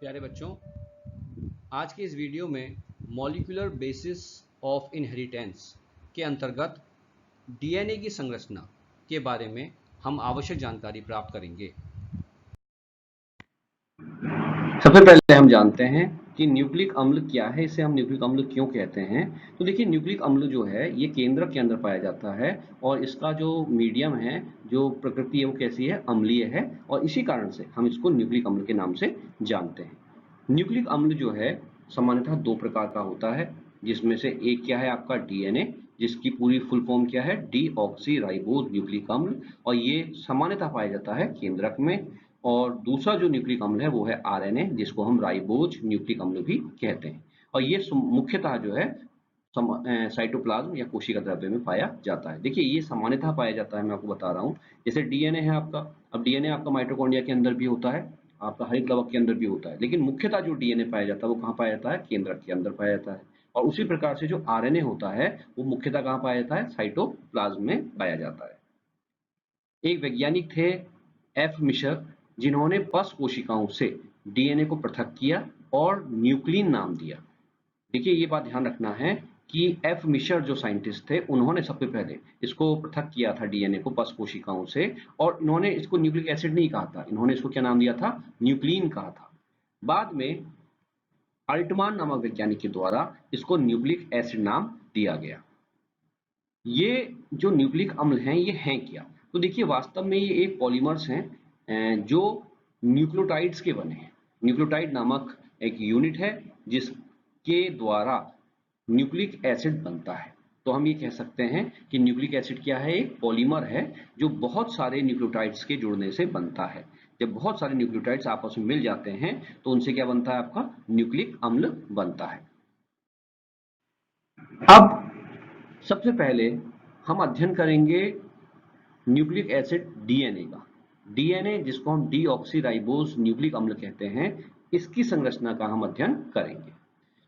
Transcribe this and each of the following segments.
प्यारे बच्चों, आज के इस वीडियो में मॉलिक्यूलर बेसिस ऑफ इनहेरिटेंस के अंतर्गत डीएनए की संरचना के बारे में हम आवश्यक जानकारी प्राप्त करेंगे। सबसे पहले हम जानते हैं कि न्यूक्लिक अम्ल क्या है, इसे हम न्यूक्लिक अम्ल क्यों कहते हैं। तो देखिए, न्यूक्लिक अम्ल जो है ये केंद्रक के अंदर पाया जाता है और इसका जो मीडियम है, जो प्रकृति है, वो कैसी है, अम्लीय है और इसी कारण से हम इसको न्यूक्लिक अम्ल के नाम से जानते हैं। न्यूक्लिक अम्ल जो है सामान्यतः दो प्रकार का होता है, जिसमें से एक क्या है आपका डीएनए, जिसकी पूरी फुल फॉर्म क्या है, डीऑक्सी राइबोज न्यूक्लिक अम्ल, और ये सामान्यतः पाया जाता है केंद्रक में। और दूसरा जो न्यूक्लिक अम्ल है वो है आरएनए, जिसको हम राइबोज न्यूक्लिक अम्ल भी कहते हैं। और ये मुख्यतः जो है साइटोप्लाज्म या कोशिका द्रव्य में पाया जाता है। देखिए, ये सामान्यतः पाया जाता है, मैं आपको बता रहा हूँ। जैसे डीएनए है आपका, अब डीएनए आपका माइटोकॉन्ड्रिया के अंदर भी होता है, आपका हरित कवक के अंदर भी होता है, लेकिन मुख्यतः जो डीएनए पाया जाता है वो कहाँ पाया जाता है, केंद्रक के अंदर पाया जाता है। और उसी प्रकार से जो आरएनए होता है वो मुख्यतः कहाँ पाया जाता है, साइटोप्लाज्म में पाया जाता है। एक वैज्ञानिक थे एफ मिशर, जिन्होंने पस कोशिकाओं से डीएनए को पृथक किया और न्यूक्लिन नाम दिया। देखिए, ये बात ध्यान रखना है कि एफ मिशर जो साइंटिस्ट थे, उन्होंने सबसे पहले इसको पृथक किया था डीएनए को पस कोशिकाओं से, और इन्होंने इसको न्यूक्लिक एसिड नहीं कहा था, इन्होंने इसको क्या नाम दिया था, न्यूक्लिन कहा था। बाद में अल्टमान नामक वैज्ञानिक के द्वारा इसको न्यूक्लिक एसिड नाम दिया गया। ये जो न्यूक्लिक अम्ल हैं ये हैं क्या? तो देखिए, वास्तव में ये एक पॉलीमर्स हैं जो न्यूक्लियोटाइड्स के बने हैं। न्यूक्लियोटाइड नामक एक यूनिट है जिसके द्वारा न्यूक्लिक एसिड बनता है। तो हम ये कह सकते हैं कि न्यूक्लिक एसिड क्या है, एक पॉलीमर है जो बहुत सारे न्यूक्लियोटाइड्स के जुड़ने से बनता है। जब बहुत सारे न्यूक्लियोटाइड्स आपस में मिल जाते हैं तो उनसे क्या बनता है, आपका न्यूक्लिक अम्ल बनता है। अब सबसे पहले हम अध्ययन करेंगे न्यूक्लिक एसिड डीएनए का। डीएनए, जिसको हम डीऑक्सीराइबोज न्यूक्लिक अम्ल कहते हैं, इसकी संरचना का हम अध्ययन करेंगे।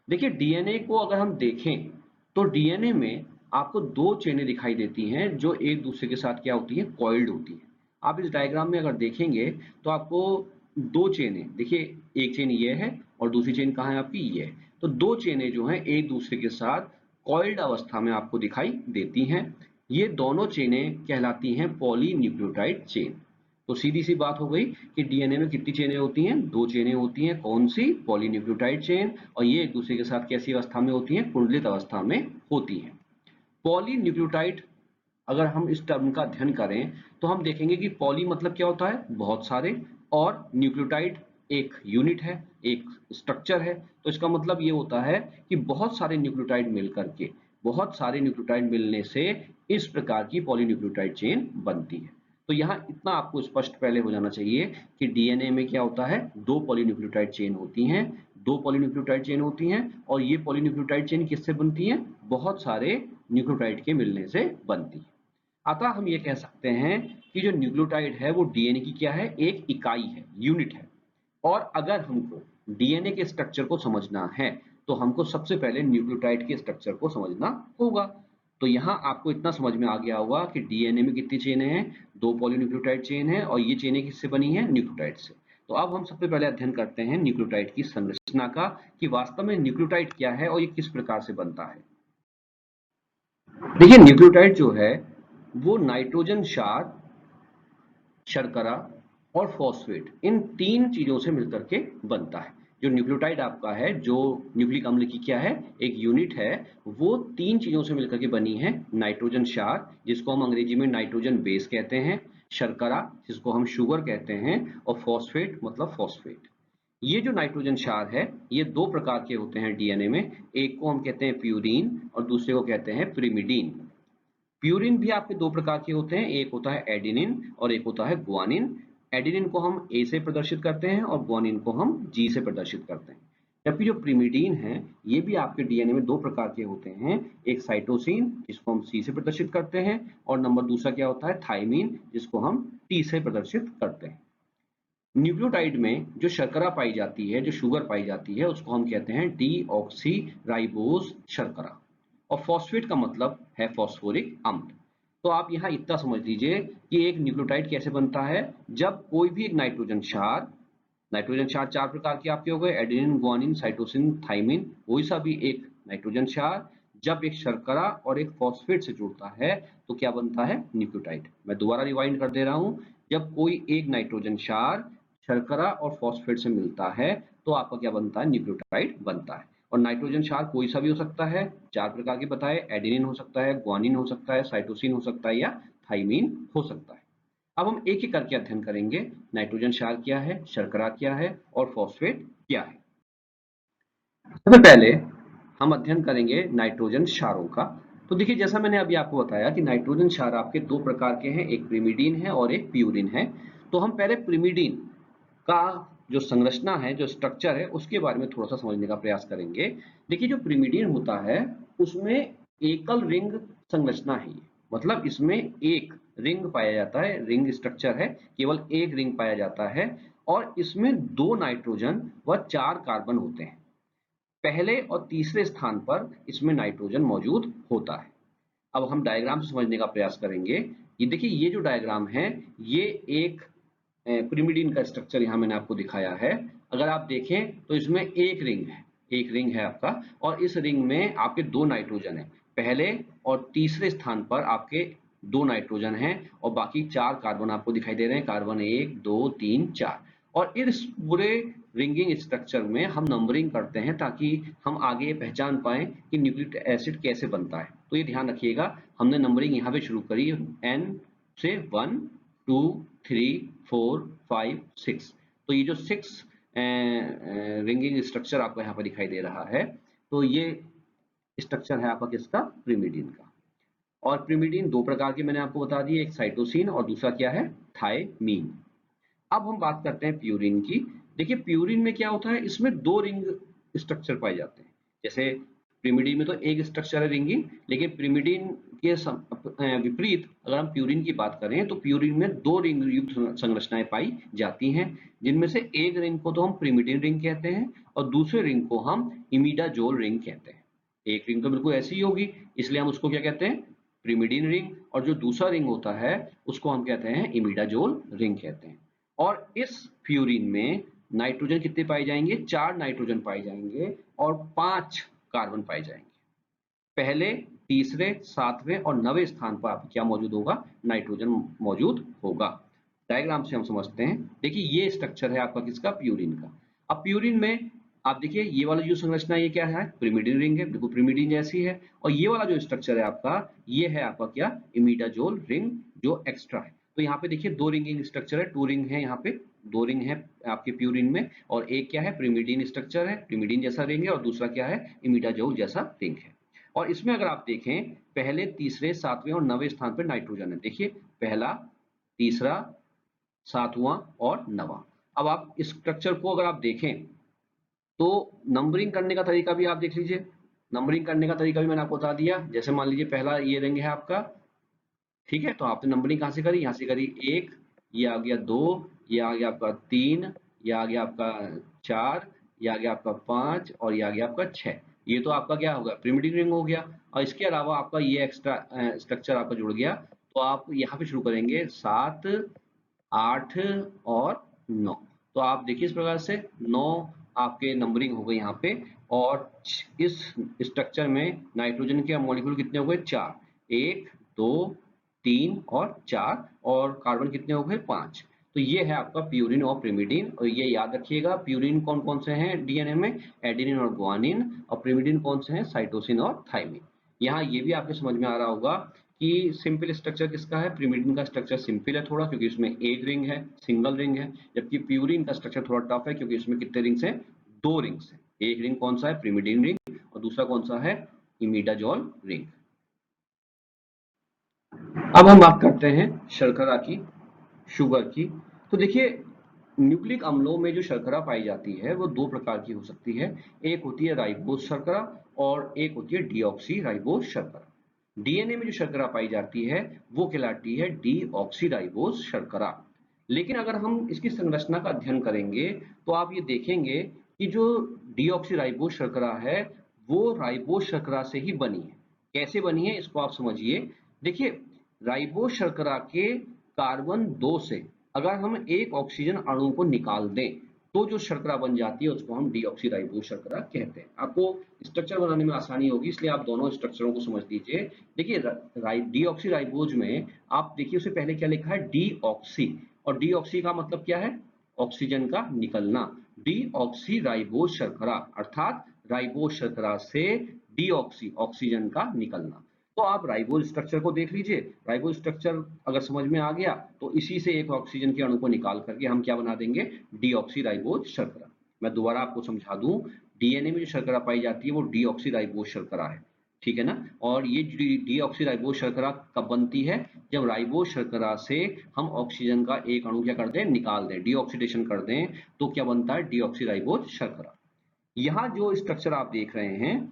देखिए, डीएनए को अगर हम देखें तो डीएनए में आपको दो चेनें दिखाई देती हैं जो एक दूसरे के साथ क्या होती हैं, कॉइल्ड होती हैं। आप इस डायग्राम में अगर देखेंगे तो आपको दो चेनें देखिए, एक चेन ये है और दूसरी चेन कहाँ है आपकी, ये है। तो दो चेनें जो हैं एक दूसरे के साथ कॉइल्ड अवस्था में आपको दिखाई देती हैं। ये दोनों चेनें कहलाती हैं पॉलीन्यूक्लियोटाइड चेन। तो सीधी सी बात हो गई कि डीएनए में कितनी चेनें होती हैं, दो चेनें होती हैं। कौन सी, पॉलीन्यूक्लियोटाइड चेन। और ये एक दूसरे के साथ कैसी अवस्था में होती हैं, कुंडलित अवस्था में होती हैं। पॉलीन्यूक्लियोटाइड, अगर हम इस टर्म का अध्ययन करें तो हम देखेंगे कि पॉली मतलब क्या होता है, बहुत सारे, और न्यूक्लियोटाइड एक यूनिट है, एक स्ट्रक्चर है। तो इसका मतलब ये होता है कि बहुत सारे न्यूक्लियोटाइड मिलकर के, बहुत सारे न्यूक्लियोटाइड मिलने से इस प्रकार की पॉलीन्यूक्लियोटाइड चेन बनती है। तो यहाँ इतना आपको स्पष्ट पहले हो जाना चाहिए कि डीएनए में क्या होता है, दो पॉलीन्यूक्लियोटाइड चेन होती हैं, दो पॉलीन्यूक्लियोटाइड चेन होती हैं। और ये पॉलीन्यूक्लियोटाइड चेन किससे बनती हैं, बहुत सारे न्यूक्लियोटाइड के मिलने से बनती है। अतः हम ये कह सकते हैं कि जो न्यूक्लियोटाइड है वो डीएनए की क्या है, एक इकाई है, यूनिट है। और अगर हमको डीएनए के स्ट्रक्चर को समझना है तो हमको सबसे पहले न्यूक्लियोटाइड के स्ट्रक्चर को समझना होगा। तो यहाँ आपको इतना समझ में आ गया होगा कि डीएनए में कितनी चेनें हैं, दो पॉलीन्यूक्लियोटाइड चेन है, और ये चेनें किससे बनी है, न्यूक्लियोटाइड से। तो अब हम सबसे पहले अध्ययन करते हैं न्यूक्लियोटाइड की संरचना का, कि वास्तव में न्यूक्लियोटाइड क्या है और ये किस प्रकार से बनता है। देखिए, न्यूक्लियोटाइड जो है वो नाइट्रोजन क्षार, शर्करा और फॉस्फेट, इन तीन चीजों से मिलकर के बनता है। जो न्यूक्लियोटाइड आपका है, जो न्यूक्लिक अम्ल की क्या है, एक यूनिट है, वो तीन चीजों से मिलकर के बनी है। नाइट्रोजन क्षार, जिसको हम अंग्रेजी में नाइट्रोजन बेस कहते हैं, शर्करा, जिसको हम शुगर कहते हैं, और फॉस्फेट मतलब फॉस्फेट। ये जो नाइट्रोजन क्षार है ये दो प्रकार के होते हैं डीएनए में। एक को हम कहते हैं प्यूरीन और दूसरे को कहते हैं पिरिमिडीन। प्यूरिन भी आपके दो प्रकार के होते हैं, एक होता है एडेनिन और एक होता है ग्वानिन। एडेनिन को हम ए से प्रदर्शित करते हैं और ग्वानिन को हम जी से प्रदर्शित करते हैं। जबकि जो प्रिमिडीन है ये भी आपके डीएनए में दो प्रकार के होते हैं, एक साइटोसिन जिसको हम सी से प्रदर्शित करते हैं, और नंबर दूसरा क्या होता है, थाइमिन, जिसको हम टी से प्रदर्शित करते हैं। न्यूक्लियोटाइड में जो शर्करा पाई जाती है, जो शुगर पाई जाती है, उसको हम कहते हैं डीऑक्सी राइबोज शर्करा। और फॉस्फेट का मतलब है फॉस्फोरिक अम्ल। तो आप यहाँ इतना समझ लीजिए कि एक न्यूक्लियोटाइड कैसे बनता है, जब कोई भी एक नाइट्रोजन क्षार, नाइट्रोजन क्षार चार प्रकार के आपके हो गए, एडेनिन, गुआनिन, साइटोसिन, थाइमिन। कोई सा भी एक नाइट्रोजन क्षार जब एक शर्करा और एक फॉस्फेट से जुड़ता है तो क्या बनता है? न्यूक्लियोटाइड। मैं दोबारा रिवाइंड कर दे रहा हूं, जब कोई एक नाइट्रोजन क्षार शर्करा और फॉस्फेट से मिलता है तो आपका क्या बनता है? न्यूक्लियोटाइड बनता है। और नाइट्रोजन क्षार कोई सा भी हो सकता है, चार प्रकार के बताए, एडेनिन हो सकता है, गुआनिन हो सकता है, साइटोसिन हो सकता है या थाइमिन हो सकता है। अब हम एक एक करके अध्ययन करेंगे, नाइट्रोजन क्षार क्या है, शर्करा क्या है और फॉस्फेट क्या है। सबसे पहले हम अध्ययन करेंगे नाइट्रोजन क्षारों का। तो देखिए, जैसा मैंने अभी आपको बताया कि नाइट्रोजन क्षार आपके दो प्रकार के हैं, एक प्रिमिडीन है और एक प्यूरिन है। तो हम पहले प्रिमिडीन का जो संरचना है, जो स्ट्रक्चर है, उसके बारे में थोड़ा सा समझने का प्रयास करेंगे। देखिए, जो प्रिमिडीन होता है उसमें एकल रिंग संरचना है, मतलब इसमें एक रिंग पाया जाता है, रिंग स्ट्रक्चर है, केवल एक रिंग पाया जाता है और इसमें दो नाइट्रोजन व चार कार्बन होते हैं। पहले और तीसरे स्थान पर इसमें नाइट्रोजन मौजूद होता है। अब हम डायग्राम से समझने का प्रयास करेंगे। ये देखिए, ये जो डायग्राम है ये एक प्रिमिडीन का स्ट्रक्चर यहाँ मैंने आपको दिखाया है। अगर आप देखें तो इसमें एक रिंग है, एक रिंग है आपका, और इस रिंग में आपके दो नाइट्रोजन है। पहले और तीसरे स्थान पर आपके दो नाइट्रोजन हैं और बाकी चार कार्बन आपको दिखाई दे रहे हैं, कार्बन एक दो तीन चार। और इस पूरे रिंगिंग स्ट्रक्चर में हम नंबरिंग करते हैं ताकि हम आगे ये पहचान पाएं कि न्यूक्लिक एसिड कैसे बनता है। तो ये ध्यान रखिएगा, हमने नंबरिंग यहाँ पे शुरू करी एन से 1 2 3 4 5 6। तो ये जो 6 रिंगिंग स्ट्रक्चर आपको यहाँ पर दिखाई दे रहा है, तो ये स्ट्रक्चर है आपका किसका? प्रिमिडीन का। और प्रिमिडीन दो प्रकार के मैंने आपको बता दिए, एक साइटोसिन और दूसरा क्या है? थायमीन। अब हम बात करते हैं प्यूरिन की। देखिए, प्यूरिन में क्या होता है, इसमें दो रिंग स्ट्रक्चर पाए जाते हैं। जैसे प्रिमिडीन में तो एक स्ट्रक्चर है रिंगिंग, लेकिन प्रिमिडीन के विपरीत अगर हम प्यूरिन की बात करें तो प्यूरिन में दो रिंग युक्त संरचनाएं पाई जाती हैं, जिनमें से एक रिंग को तो हम प्रिमिडीन रिंग कहते हैं और दूसरे रिंग को हम इमिडाजोल रिंग कहते हैं। एक रिंग तो बिल्कुल ऐसी ही होगी, इसलिए हम उसको क्या कहते हैं? प्रिमिडीन रिंग। और जो दूसरा रिंग होता है उसको हम कहते हैं इमिडाजोल रिंग कहते हैं। और इस फ्यूरिन में नाइट्रोजन कितने पाए जाएंगे? चार नाइट्रोजन पाए जाएंगे और पांच कार्बन पाए जाएंगे। पहले, तीसरे, सातवें और नवें स्थान पर आप क्या मौजूद होगा? नाइट्रोजन मौजूद होगा। डायग्राम से हम समझते हैं। देखिए, ये स्ट्रक्चर है आपका किसका? प्यूरिन का। अब प्यूरिन में आप देखिए, ये वाला जो संरचना ये क्या है? प्रिमिडीन रिंग है, बिल्कुल प्रिमिडीन जैसी है। और ये वाला जो स्ट्रक्चर है आपका, ये है आपका क्या? इमिडाजोल रिंग, जो एक्स्ट्रा है। तो यहाँ पे देखिए दो रिंगिंग स्ट्रक्चर है, टू रिंग है, यहाँ पे दो रिंग है आपके प्यूरिन में। और एक क्या है? प्रिमिडीन स्ट्रक्चर है, प्रिमिडीन जैसा रिंग है, और दूसरा क्या है? इमिडाजोल जैसा रिंग है। और इसमें अगर आप देखें, पहले, तीसरे, सातवें और नवें स्थान पर नाइट्रोजन है। देखिए, पहला, तीसरा, सातवां और नवा। अब आप इस स्ट्रक्चर को अगर आप देखें तो नंबरिंग करने का तरीका भी आप देख लीजिए। नंबरिंग करने का तरीका भी मैंने आपको बता दिया। जैसे मान लीजिए पहला ये रिंग है आपका, ठीक है, तो आपने नंबरिंग कहाँ से करी? यहाँ से करी। एक, ये आ गया दो, ये आ गया आपका तीन, ये आ गया आपका चार, ये आ गया आपका पांच और ये आ गया आपका छह। ये तो आपका क्या होगा? प्रिमिटिव रिंग हो गया। और इसके अलावा आपका ये एक्स्ट्रा स्ट्रक्चर आपका जुड़ गया। तो आप यहाँ पे शुरू करेंगे सात, आठ और नौ। तो आप देखिए इस प्रकार से नौ आपके नंबरिंग हो गई यहाँ पे। और इस स्ट्रक्चर में नाइट्रोजन के मॉलिक्यूल कितने हो गए? चार। एक, दो, तीन और चार। और कार्बन कितने हो गए? पांच। तो ये है आपका प्यूरिन और प्रिमिडीन। और ये याद रखिएगा, प्यूरिन कौन कौन से हैं डीएनए में? एडेनिन और गुआनिन। और प्रिमिडीन कौन से हैं? साइटोसिन और थाइमिन। यहाँ ये भी आपके समझ में आ रहा होगा कि सिंपल स्ट्रक्चर किसका है? प्रिमिडीन का स्ट्रक्चर सिंपल है थोड़ा, क्योंकि इसमें एक रिंग है, सिंगल रिंग है। जबकि प्यूरिन का स्ट्रक्चर थोड़ा टफ है, क्योंकि इसमें कितने रिंग्स हैं? दो रिंग्स हैं। एक रिंग कौन सा है? प्रिमिडीन रिंग। और दूसरा कौन सा है? Imidazole ring. अब हम बात करते हैं शर्करा की, शुगर की। तो देखिए, न्यूक्लिक अम्लों में जो शर्करा पाई जाती है वो दो प्रकार की हो सकती है। एक होती है राइबोज शर्करा और एक होती है डीऑक्सी राइबोज शर्करा। डीएनए में जो शर्करा पाई जाती है वो कहलाती है डीऑक्सी राइबोज शर्करा। लेकिन अगर हम इसकी संरचना का अध्ययन करेंगे तो आप ये देखेंगे कि जो डीऑक्सी राइबोज शर्करा है वो राइबोज शर्करा से ही बनी है। कैसे बनी है इसको आप समझिए। देखिए, राइबोज शर्करा के कार्बन 2 से अगर हम एक ऑक्सीजन अणु को निकाल दें तो जो शर्करा बन जाती है उसको हम डीऑक्सीराइबोज शर्करा कहते हैं। आपको स्ट्रक्चर बनाने में आसानी होगी इसलिए आप दोनों स्ट्रक्चरों को समझ लीजिए। देखिए डीऑक्सीराइबोज में आप देखिए उससे पहले क्या लिखा है, डीऑक्सी, और डीऑक्सी का मतलब क्या है, ऑक्सीजन का निकलना। डीऑक्सीराइबोज शर्करा अर्थात राइबोज शर्करा से डीऑक्सी ऑक्सीजन का निकलना। तो आप राइबोज स्ट्रक्चर को देख लीजिए। राइबोज स्ट्रक्चर अगर समझ में आ गया तो इसी से एक ऑक्सीजन के अणु को निकाल करके हम क्या बना देंगे, डीऑक्सीराइबोज शर्करा। मैं दोबारा आपको समझा दूं, डीएनए में जो शर्करा पाई जाती है वो डीऑक्सीराइबोज शर्करा है, ठीक है ना। और ये डीऑक्सीराइबोज शर्करा कब बनती है, जब राइबोज शर्करा से हम ऑक्सीजन का एक अणु क्या कर दें, निकाल दें, डीऑक्सीडेशन कर दें, तो क्या बनता है, डीऑक्सीराइबोज शर्करा। यहाँ जो स्ट्रक्चर आप देख रहे हैं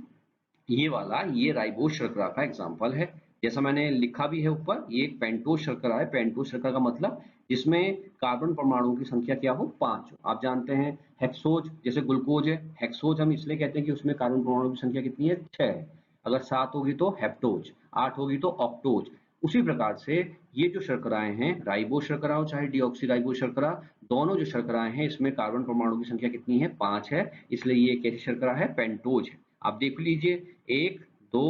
ये वाला, ये राइबोज शर्करा का एग्जाम्पल है। जैसा मैंने लिखा भी है ऊपर, ये एक पेंटोज शर्करा है। पेंटोज शर्करा का मतलब जिसमें कार्बन परमाणुओं की संख्या क्या हो, 5 हो। आप जानते हैं हेक्सोज, जैसे ग्लूकोज है, हेक्सोज हम इसलिए कहते हैं कि उसमें कार्बन परमाणुओं की संख्या कितनी है, 6 है। अगर 7 होगी तो हेप्टोज, 8 होगी तो ऑक्टोज। उसी प्रकार से ये जो शर्कराएं हैं, राइबोज शर्करा हो चाहे डीऑक्सीराइबोज शर्करा, दोनों जो शर्कराएं हैं इसमें कार्बन परमाणु की संख्या कितनी है, 5 है, इसलिए ये कैसी शर्करा है, पेंटोज है। आप देख लीजिए, 1 2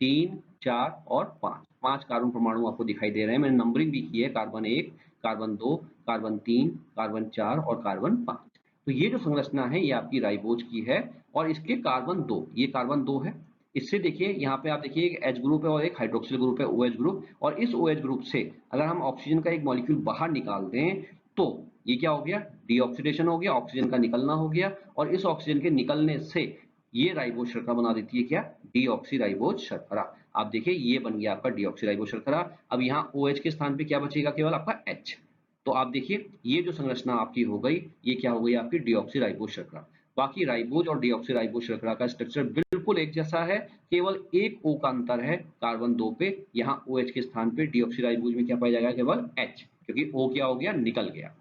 3 4 और 5, 5 कार्बन परमाणु आपको दिखाई दे रहे हैं। मैंने नंबरिंग भी की है, कार्बन 1, कार्बन 2, कार्बन 3, कार्बन 4 और कार्बन 5। तो ये जो संरचना है ये आपकी राइबोज की है। और इसके कार्बन 2, ये कार्बन 2 है। इससे देखिए यहाँ पे आप देखिए एक H ग्रुप है और एक हाइड्रोक्सिल ग्रुप है, OH ग्रुप। और इस OH ग्रुप से अगर हम ऑक्सीजन का एक मॉलिक्यूल बाहर निकाल दें तो ये क्या हो गया, डीऑक्सीडेशन हो गया, ऑक्सीजन का निकलना हो गया। और इस ऑक्सीजन के निकलने से ये राइबोज शर्करा बना देती है क्या, डीऑक्सीराइबोज शर्करा। आप देखिए ये बन गया आपका डीऑक्सीराइबोज शर्करा। अब यहाँ OH के स्थान पे क्या बचेगा, केवल आपका H। तो आप देखिए ये जो संरचना आपकी हो गई, ये क्या हो गई आपकी डीऑक्सीराइबोज शर्करा। बाकी राइबोज और डीऑक्सीराइबोज शर्करा का स्ट्रक्चर बिल्कुल एक जैसा है, केवल एक O का अंतर है कार्बन 2 पे। यहाँ OH के स्थान पे डीऑक्सीराइबोज में क्या पाया जाएगा, केवल H, क्योंकि O क्या हो गया, निकल गया।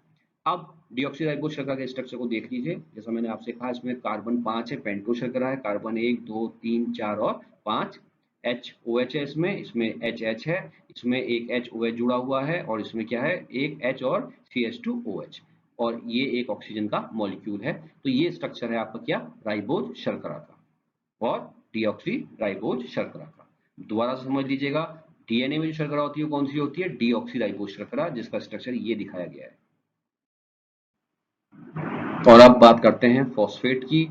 अब डीऑक्सीराइबोज शर्करा के स्ट्रक्चर को देख लीजिए। जैसा मैंने आपसे कहा, इसमें कार्बन 5 है, पेंटोज शर्करा है, कार्बन 1 2 3 4 और 5, एच ओ एच है, इसमें एच एच है, इसमें एक एच ओ एच जुड़ा हुआ है, और इसमें क्या है, एक एच और CH2OH, और ये एक ऑक्सीजन का मॉलिक्यूल है। तो ये स्ट्रक्चर है आपका क्या, राइबोज शर्करा का और डीऑक्सी राइबोज शर्करा का। दोबारा से समझ लीजिएगा, डीएनए में जो शर्करा होती है कौन सी होती है, डीऑक्सी राइबोज शर्करा, जिसका स्ट्रक्चर ये दिखाया गया है। और अब बात करते हैं फॉस्फेट की,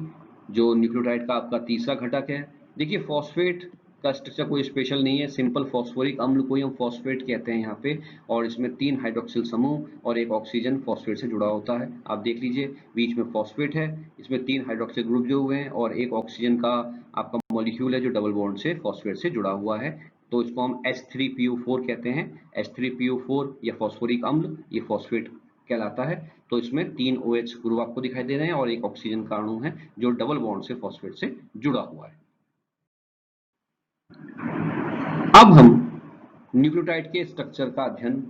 जो न्यूक्लियोटाइड का आपका तीसरा घटक है। देखिए फॉस्फेट का स्ट्रक्चर कोई स्पेशल नहीं है, सिंपल फॉस्फोरिक अम्ल को ही हम फॉस्फेट कहते हैं यहाँ पे। और इसमें 3 हाइड्रोक्सिल समूह और एक ऑक्सीजन फॉस्फेट से जुड़ा होता है। आप देख लीजिए बीच में फॉस्फेट है, इसमें 3 हाइड्रोक्सिल ग्रुप जो हुए हैं और एक ऑक्सीजन का आपका मॉलिक्यूल है जो डबल बॉन्ड से फॉस्फेट से जुड़ा हुआ है। तो इसको हम H3PO4 कहते हैं। H3PO4 या फॉस्फोरिक अम्ल, ये फॉस्फेट कहलाता है। तो इसमें 3 OH ग्रुप आपको दिखाई दे रहे हैं और एक ऑक्सीजन का अणु है जो डबल बॉन्ड से फॉस्फेट से जुड़ा हुआ है। अब हम न्यूक्लियोटाइड के स्ट्रक्चर का अध्ययन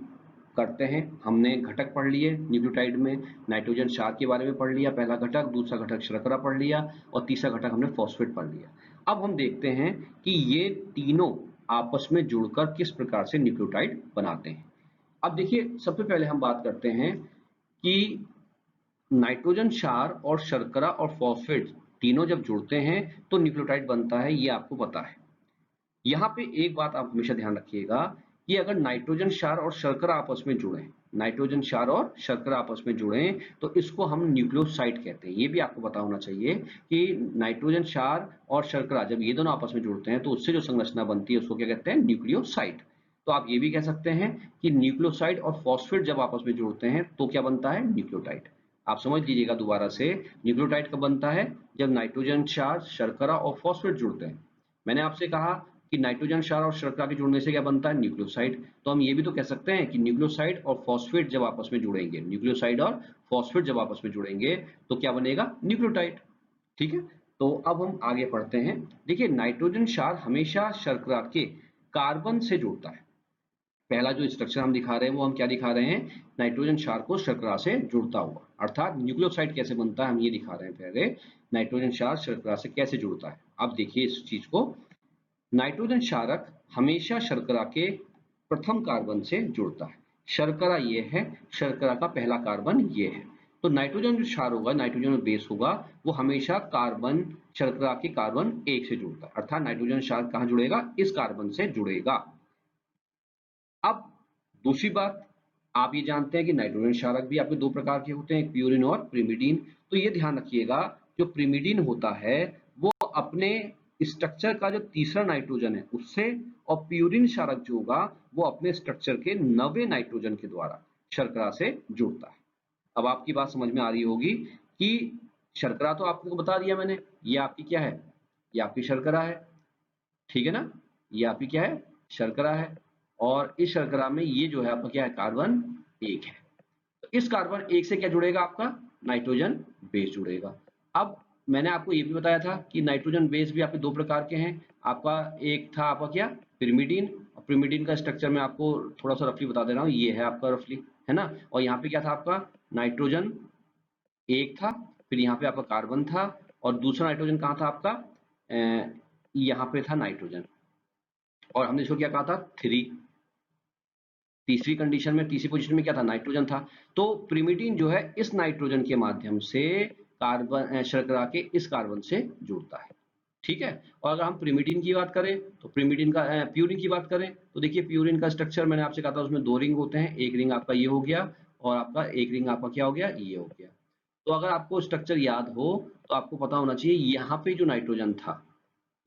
करते हैं। हमने घटक पढ़ लिए न्यूक्लियोटाइड में, नाइट्रोजन क्षार के बारे में पढ़ लिया, पहला घटक, दूसरा घटक शर्करा पढ़ लिया, और तीसरा घटक हमने फॉस्फेट पढ़ लिया। अब हम देखते हैं कि ये तीनों आपस में जुड़कर किस प्रकार से न्यूक्लियोटाइड बनाते हैं। अब देखिए सबसे पहले हम बात करते हैं कि नाइट्रोजन क्षार और शर्करा और फॉस्फेट तीनों जब जुड़ते हैं तो न्यूक्लियोटाइड बनता है, ये आपको पता है। यहाँ पे एक बात आप हमेशा ध्यान रखिएगा कि अगर नाइट्रोजन क्षार और शर्करा आपस में जुड़े, नाइट्रोजन क्षार और शर्करा आपस में जुड़े, तो इसको हम न्यूक्लियोसाइड कहते हैं। ये भी आपको पता होना चाहिए कि नाइट्रोजन क्षार और शर्करा जब ये दोनों आपस में जुड़ते हैं तो उससे जो संरचना बनती है उसको क्या कहते हैं, न्यूक्लियोसाइड। तो आप ये भी कह सकते हैं कि न्यूक्लियोसाइड और फॉस्फेट जब आपस में जुड़ते हैं तो क्या बनता है, न्यूक्लियोटाइड। आप समझ लीजिएगा दोबारा से, न्यूक्लियोटाइड कब बनता है, जब नाइट्रोजन क्षार, शर्करा और फॉस्फेट जुड़ते हैं। मैंने आपसे कहा कि नाइट्रोजन क्षार और शर्करा के जुड़ने से क्या बनता है, न्यूक्लियोसाइड। तो हम ये भी तो कह सकते हैं कि न्यूक्लियोसाइड और फॉस्फेट जब आपस में जुड़ेंगे, न्यूक्लियोसाइड और फॉस्फेट जब आपस में जुड़ेंगे तो क्या बनेगा, न्यूक्लियोटाइड। ठीक है, तो अब हम आगे पढ़ते हैं। देखिए नाइट्रोजन क्षार हमेशा शर्करा के कार्बन से जुड़ता है। पहला जो स्ट्रक्चर हम दिखा रहे हैं वो हम क्या दिखा रहे हैं, नाइट्रोजन क्षार को शर्करा से जुड़ता हुआ, अर्थात न्यूक्लियोसाइड कैसे बनता है हम ये दिखा रहे हैं। पहले नाइट्रोजन क्षार शर्करा से कैसे जुड़ता है, आप देखिए इस चीज को। नाइट्रोजन क्षारक हमेशा शर्करा के प्रथम कार्बन से जुड़ता है। शर्करा ये है, शर्करा का पहला कार्बन ये है। तो नाइट्रोजन जो क्षार होगा, नाइट्रोजन जो बेस होगा, वो हमेशा कार्बन शर्करा के कार्बन 1 से जुड़ता है, अर्थात नाइट्रोजन क्षार कहां जुड़ेगा, इस कार्बन से जुड़ेगा। अब दूसरी बात, आप ये जानते हैं कि नाइट्रोजन क्षारक भी आपके दो प्रकार के होते हैं, एक प्यूरिन और प्रिमिडीन। तो ये ध्यान रखिएगा, जो प्रिमिडीन होता है वो अपने स्ट्रक्चर का जो तीसरा नाइट्रोजन है उससे, और प्यूरिन क्षारक जो होगा वो अपने स्ट्रक्चर के 9वें नाइट्रोजन के द्वारा शर्करा से जुड़ता है। अब आपकी बात समझ में आ रही होगी कि शर्करा तो आपको बता दिया मैंने, ये आपकी क्या है, ये आपकी शर्करा है, ठीक है ना, ये आपकी क्या है, शर्करा है। और इस शर्करा में ये जो है आपका क्या है, कार्बन 1 है। तो इस कार्बन 1 से क्या जुड़ेगा, आपका नाइट्रोजन बेस जुड़ेगा। अब मैंने आपको ये भी बताया था कि नाइट्रोजन बेस भी आपके दो प्रकार के हैं। आपका एक था आपका क्या, पिरिमिडीन। और पिरिमिडीन का स्ट्रक्चर मैं आपको थोड़ा सा रफली बता दे रहा हूँ, ये है आपका रफली, है ना। और यहाँ पे क्या था आपका, नाइट्रोजन 1 था, फिर यहाँ पे आपका कार्बन था, और दूसरा नाइट्रोजन कहाँ था आपका, यहाँ पे था नाइट्रोजन, और हमने इसको क्या कहा था, 3। तीसरी कंडीशन में, तीसरी पोजीशन में क्या था, नाइट्रोजन था। तो प्रिमिडीन जो है इस नाइट्रोजन के माध्यम से कार्बन शर्करा के इस कार्बन से जुड़ता है, ठीक है। और अगर हम प्रिमिडीन की बात करें, तो प्रिमिडीन का प्यूरिन की बात करें, तो देखिए प्यूरिन का स्ट्रक्चर मैंने आपसे कहा था, उसमें 2 रिंग होते हैं, एक रिंग आपका ये हो गया, और आपका एक रिंग आपका क्या हो गया, ये हो गया। तो अगर आपको स्ट्रक्चर याद हो तो आपको पता होना चाहिए, यहाँ पे जो नाइट्रोजन था,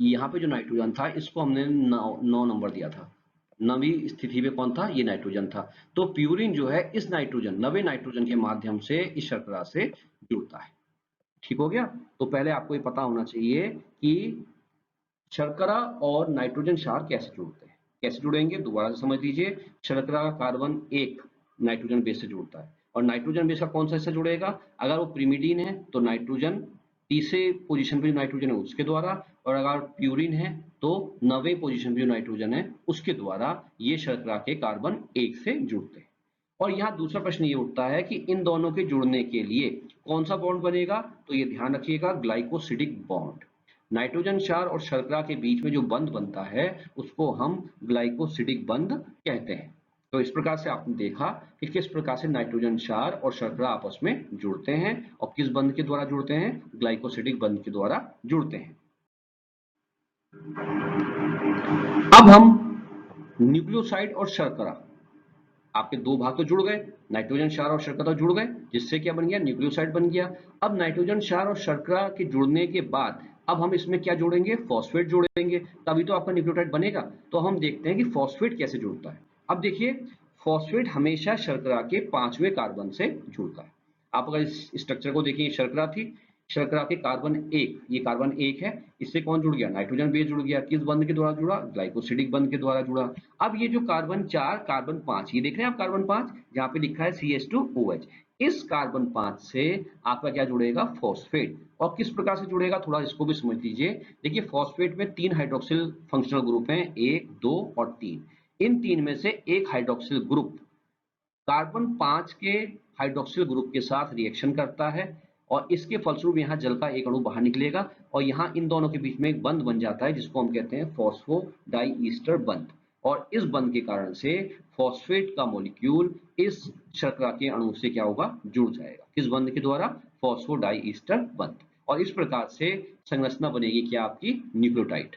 यहाँ पे जो नाइट्रोजन था इसको हमने 9 नंबर दिया था, 9वीं स्थिति में कौन था, ये नाइट्रोजन था। तो प्यूरिन जो है इस नाइट्रोजन, 9वें नाइट्रोजन के माध्यम से इस शर्करा से जुड़ता है, ठीक हो गया। तो पहले आपको ये पता होना चाहिए कि शर्करा और नाइट्रोजन क्षार कैसे जुड़ते हैं, कैसे जुड़ेंगे, दोबारा से समझ लीजिए। शर्करा का कार्बन 1 नाइट्रोजन बेस से जुड़ता है, और नाइट्रोजन बेस का कौन सा हिस्सा जुड़ेगा, अगर वो प्रिमिडीन है तो नाइट्रोजन तीसरे पोजीशन पे जो नाइट्रोजन है उसके द्वारा, और अगर प्यूरिन है तो 9वें पोजीशन पे जो नाइट्रोजन है उसके द्वारा ये शर्करा के कार्बन 1 से जुड़ते हैं। और यहाँ दूसरा प्रश्न ये उठता है कि इन दोनों के जुड़ने के लिए कौन सा बॉन्ड बनेगा, तो ये ध्यान रखिएगा, ग्लाइकोसिडिक बॉन्ड। नाइट्रोजन क्षार और शर्करा के बीच में जो बंध बनता है उसको हम ग्लाइकोसिडिक बंध कहते हैं। तो इस प्रकार से आपने देखा कि किस प्रकार से नाइट्रोजन क्षार और शर्करा आपस में जुड़ते हैं, और किस बंध के द्वारा जुड़ते हैं, ग्लाइकोसिडिक बंध के द्वारा जुड़ते हैं। अब हम न्यूक्लियोसाइड और शर्करा, आपके दो भाग तो जुड़ गए, नाइट्रोजन क्षार और शर्करा तो जुड़ गए, जिससे क्या बन गया, न्यूक्लियोसाइड बन गया। अब नाइट्रोजन क्षार और शर्करा के जुड़ने के बाद अब हम इसमें क्या जोड़ेंगे, फॉस्फेट जोड़ेंगे, तभी तो आपका न्यूक्लियोटाइड बनेगा। तो हम देखते हैं कि फॉस्फेट कैसे जुड़ता है। अब देखिए, फॉस्फेट हमेशा शर्करा के 5वें कार्बन से जुड़ता है। आप अगर इस स्ट्रक्चर को देखिए, शर्करा थी, शर्करा के कार्बन 1, ये कार्बन 1 है, इससे कौन जुड़ गया, नाइट्रोजन बेस जुड़ गया, किस बंध के द्वारा जुड़ा, ग्लाइकोसिडिक बंध के द्वारा जुड़ा। अब ये जो कार्बन 4, कार्बन 5, ये देख रहे हैं आप, कार्बन 5 जहाँ पे लिखा है CH2OH, इस कार्बन 5 से आपका क्या जुड़ेगा, फॉस्फेट। और किस प्रकार से जुड़ेगा, थोड़ा इसको भी समझ लीजिए। देखिए फॉस्फेट में 3 हाइड्रोक्सिल फंक्शनल ग्रुप हैं, 1, 2 और 3। इन 3 में से एक हाइड्रोक्सिल ग्रुप कार्बन 5 के हाइड्रोक्सिल ग्रुप के साथ रिएक्शन करता है, और इसके फलस्वरूप यहाँ जल का एक अणु बाहर निकलेगा, और यहाँ इन दोनों के बीच में एक बंध बन जाता है जिसको हम कहते हैं फॉस्फोडाइईस्टर बंध। और इस बंध के कारण से फॉस्फेट का मॉलिक्यूल इस शर्करा के अणु से क्या होगा, जुड़ जाएगा, किस बंध के द्वारा, फॉस्फोडाइईस्टर बंध। और इस प्रकार से संरचना बनेगी क्या, आपकी न्यूक्लियोटाइड।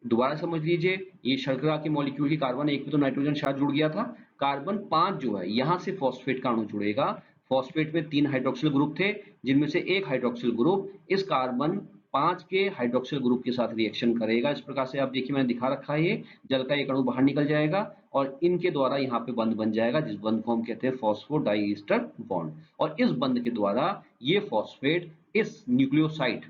दोबारा समझ लीजिए, ये शर्करा के मॉलिक्यूल की कार्बन 1 पे तो नाइट्रोजन क्षार जुड़ गया था, कार्बन 5 जो है यहाँ से फॉस्फेट का अणु जुड़ेगा। फॉस्फेट में 3 हाइड्रोक्सिल ग्रुप थे, जिनमें से एक हाइड्रोक्सिल ग्रुप इस कार्बन 5 के हाइड्रोक्सिल ग्रुप के साथ रिएक्शन करेगा। इस प्रकार से आप देखिए, मैंने दिखा रखा है, ये जल का एक अणु बाहर निकल जाएगा और इनके द्वारा यहाँ पे बंध बन जाएगा, जिस बंध को हम कहते हैं फॉस्फोडाइईस्टर बॉन्ड। और इस बंध के द्वारा ये फॉस्फेट इस न्यूक्लियोसाइड,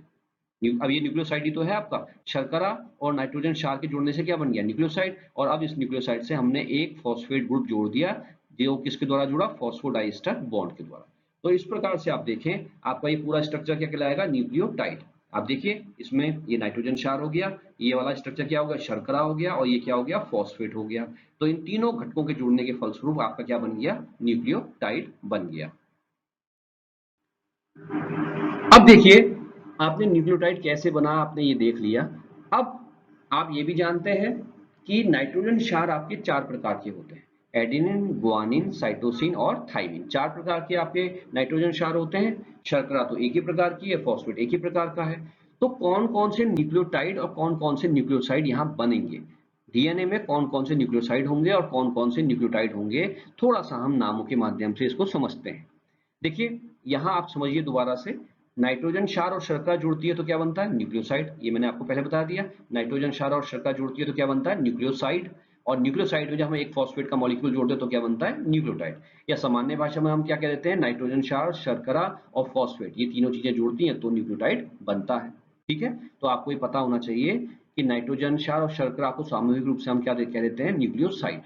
अब ये न्यूक्लियोसाइड ही तो है आपका, शर्करा और नाइट्रोजन क्षार के जुड़ने से क्या बन गया, न्यूक्लियोसाइड। और अब इस न्यूक्लियोसाइड से हमने एक फॉस्फेट ग्रुप जोड़ दिया, जो किसके द्वारा जुड़ा, फॉस्फोडाइस्टर बॉन्ड के द्वारा। तो इस प्रकार से आप देखें, आपका ये पूरा स्ट्रक्चर क्या कहलाएगा, न्यूक्लियोटाइड। आप देखिए, इसमें ये नाइट्रोजन क्षार हो गया, ये वाला स्ट्रक्चर क्या हो गया, शर्करा हो गया, और ये क्या हो गया, फॉस्फेट हो गया। तो इन तीनों घटकों के जुड़ने के फलस्वरूप आपका क्या बन गया, न्यूक्लियोटाइड बन गया। अब देखिए, आपने न्यूक्लियोटाइड कैसे बना, आपने ये देख लिया। अब आप ये भी जानते हैं कि नाइट्रोजन क्षार आपके 4 प्रकार के होते हैं। एडेनिन, गुआनिन, साइटोसिन और थाइमिन। 4 प्रकार के आपके नाइट्रोजन क्षार होते हैं। शर्करा तो एक ही प्रकार की है, फॉस्फेट एक ही प्रकार का है। तो कौन-कौन से न्यूक्लियोटाइड और कौन-कौन से न्यूक्लियोसाइड यहाँ बनेंगे, डीएनए में कौन-कौन से न्यूक्लियोसाइड होंगे और कौन-कौन से न्यूक्लियोटाइड होंगे, थोड़ा-सा हम नामों के माध्यम से इसको समझते हैं। देखिए, यहाँ आप समझिए दोबारा से, नाइट्रोजन क्षार और शर्करा जुड़ती है तो क्या बनता है, न्यूक्लियोसाइड। ये मैंने आपको पहले बता दिया। नाइट्रोजन क्षार और शर्करा जुड़ती है तो क्या बनता है, न्यूक्लियोसाइड। और न्यूक्लियोसाइड में जब हम एक फॉस्फेट का मॉलिक्यूल जोड़ते हैं तो क्या बनता है, न्यूक्लियोटाइड। या सामान्य भाषा में हम क्या कह देते हैं, नाइट्रोजन क्षार, शर्करा और फॉस्फेट, ये तीनों चीजें जुड़ती हैं तो न्यूक्लियोटाइड बनता है। ठीक है, तो आपको ये पता होना चाहिए कि नाइट्रोजन क्षार और शर्करा को सामूहिक रूप से हम क्या कह देते हैं, न्यूक्लियोसाइड।